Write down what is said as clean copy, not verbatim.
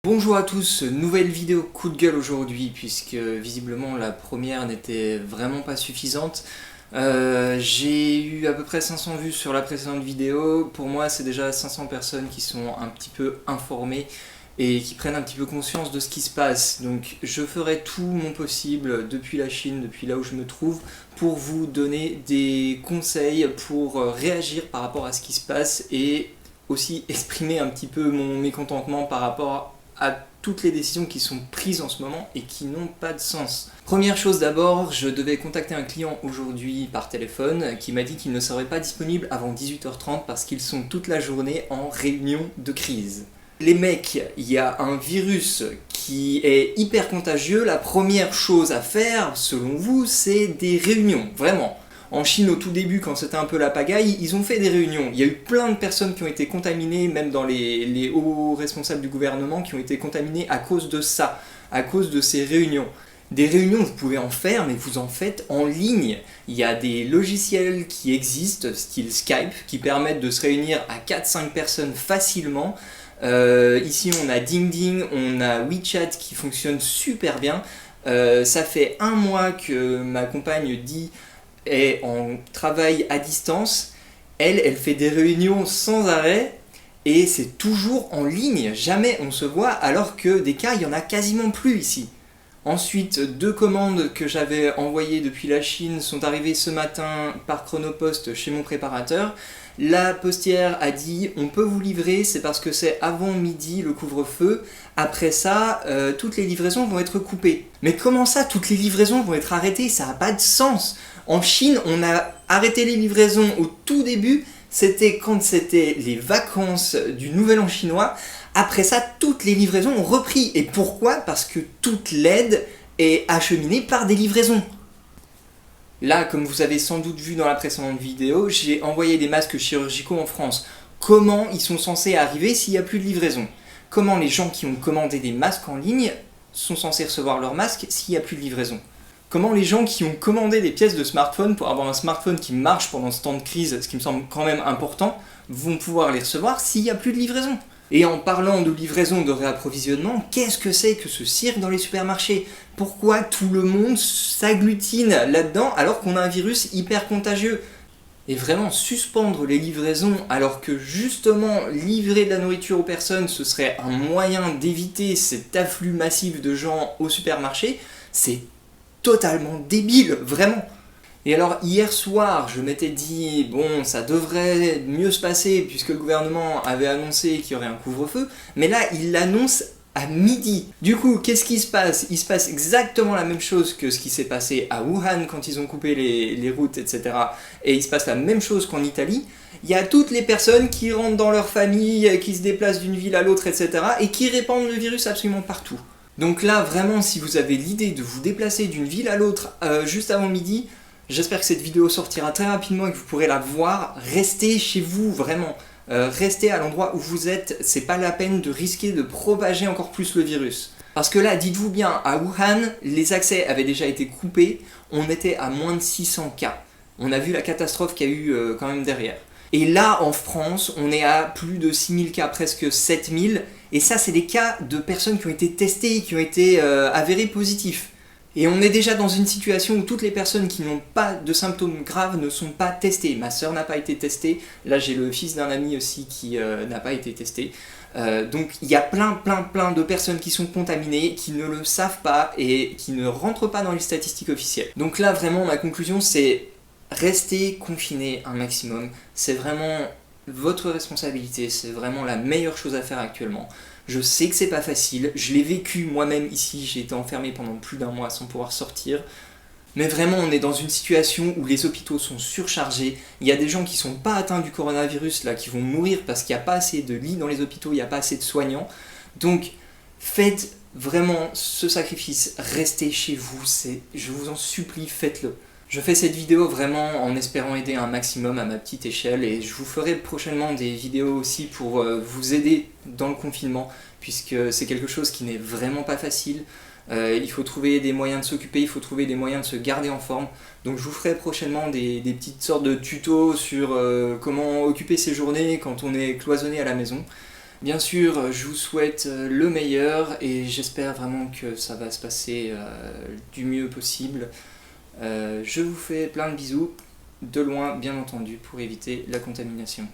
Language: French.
Bonjour à tous, nouvelle vidéo coup de gueule aujourd'hui puisque visiblement la première n'était vraiment pas suffisante. J'ai eu à peu près 500 vues sur la précédente vidéo. Pour moi c'est déjà 500 personnes qui sont un petit peu informées et qui prennent un petit peu conscience de ce qui se passe. Donc je ferai tout mon possible depuis la Chine, depuis là où je me trouve, pour vous donner des conseils pour réagir par rapport à ce qui se passe et aussi exprimer un petit peu mon mécontentement par rapport à toutes les décisions qui sont prises en ce moment et qui n'ont pas de sens. Première chose d'abord, je devais contacter un client aujourd'hui par téléphone qui m'a dit qu'il ne serait pas disponible avant 18h30 parce qu'ils sont toute la journée en réunion de crise. Les mecs, il y a un virus qui est hyper contagieux, la première chose à faire, selon vous, c'est des réunions, vraiment. En Chine, au tout début, quand c'était un peu la pagaille, ils ont fait des réunions. Il y a eu plein de personnes qui ont été contaminées, même dans les hauts responsables du gouvernement, qui ont été contaminées à cause de ça, à cause de ces réunions. Des réunions, vous pouvez en faire, mais vous en faites en ligne. Il y a des logiciels qui existent, style Skype, qui permettent de se réunir à 4-5 personnes facilement. Ici, on a DingDing, on a WeChat qui fonctionne super bien. Ça fait 1 mois que ma compagne dit est en travail à distance, elle fait des réunions sans arrêt et c'est toujours en ligne, jamais on se voit alors que des cas il y en a quasiment plus ici. Ensuite, 2 commandes que j'avais envoyées depuis la Chine sont arrivées ce matin par Chronopost chez mon préparateur. La postière a dit on peut vous livrer, c'est parce que c'est avant midi le couvre-feu. Après ça, toutes les livraisons vont être coupées. Mais comment ça, toutes les livraisons vont être arrêtées? Ça n'a pas de sens. En Chine, on a arrêté les livraisons au tout début, c'était quand c'était les vacances du Nouvel An chinois. Après ça, toutes les livraisons ont repris. Et pourquoi? Parce que toute l'aide est acheminée par des livraisons. Là, comme vous avez sans doute vu dans la précédente vidéo, j'ai envoyé des masques chirurgicaux en France. Comment ils sont censés arriver s'il n'y a plus de livraison? Comment les gens qui ont commandé des masques en ligne sont censés recevoir leurs masques s'il n'y a plus de livraison? Comment les gens qui ont commandé des pièces de smartphone pour avoir un smartphone qui marche pendant ce temps de crise, ce qui me semble quand même important, vont pouvoir les recevoir s'il n'y a plus de livraison? Et en parlant de livraison, de réapprovisionnement, qu'est-ce que c'est que ce cirque dans les supermarchés? Pourquoi tout le monde s'agglutine là-dedans alors qu'on a un virus hyper contagieux? Et vraiment suspendre les livraisons alors que justement livrer de la nourriture aux personnes ce serait un moyen d'éviter cet afflux massif de gens au supermarché, c'est totalement débile, vraiment. Et alors hier soir, je m'étais dit, bon, ça devrait mieux se passer puisque le gouvernement avait annoncé qu'il y aurait un couvre-feu, mais là, il l'annonce à midi. Du coup, qu'est-ce qui se passe? Il se passe exactement la même chose que ce qui s'est passé à Wuhan quand ils ont coupé les routes, etc. Et il se passe la même chose qu'en Italie. Il y a toutes les personnes qui rentrent dans leur famille, qui se déplacent d'une ville à l'autre, etc. et qui répandent le virus absolument partout. Donc là, vraiment, si vous avez l'idée de vous déplacer d'une ville à l'autre juste avant midi, j'espère que cette vidéo sortira très rapidement et que vous pourrez la voir. Restez chez vous, vraiment. Restez à l'endroit où vous êtes. C'est pas la peine de risquer de propager encore plus le virus. Parce que là, dites-vous bien, à Wuhan, les accès avaient déjà été coupés. On était à moins de 600 cas. On a vu la catastrophe qu'il y a eu quand même derrière. Et là, en France, on est à plus de 6000 cas, presque 7000. Et ça, c'est des cas de personnes qui ont été testées, qui ont été avérées positifs. Et on est déjà dans une situation où toutes les personnes qui n'ont pas de symptômes graves ne sont pas testées. Ma sœur n'a pas été testée. Là, j'ai le fils d'un ami aussi qui n'a pas été testé. Donc, il y a plein de personnes qui sont contaminées, qui ne le savent pas et qui ne rentrent pas dans les statistiques officielles. Donc là, vraiment, ma conclusion, c'est restez confinés un maximum. C'est vraiment votre responsabilité. C'est vraiment la meilleure chose à faire actuellement. Je sais que c'est pas facile, je l'ai vécu moi-même ici, j'ai été enfermé pendant plus d'1 mois sans pouvoir sortir. Mais vraiment, on est dans une situation où les hôpitaux sont surchargés. Il y a des gens qui sont pas atteints du coronavirus, là, qui vont mourir parce qu'il n'y a pas assez de lits dans les hôpitaux, il n'y a pas assez de soignants. Donc, faites vraiment ce sacrifice, restez chez vous, je vous en supplie, faites-le. Je fais cette vidéo vraiment en espérant aider un maximum à ma petite échelle et je vous ferai prochainement des vidéos aussi pour vous aider dans le confinement puisque c'est quelque chose qui n'est vraiment pas facile. Il faut trouver des moyens de s'occuper, il faut trouver des moyens de se garder en forme. Donc je vous ferai prochainement des petites sortes de tutos sur comment occuper ses journées quand on est cloisonné à la maison. Bien sûr, je vous souhaite le meilleur et j'espère vraiment que ça va se passer du mieux possible. Je vous fais plein de bisous, de loin bien entendu, pour éviter la contamination.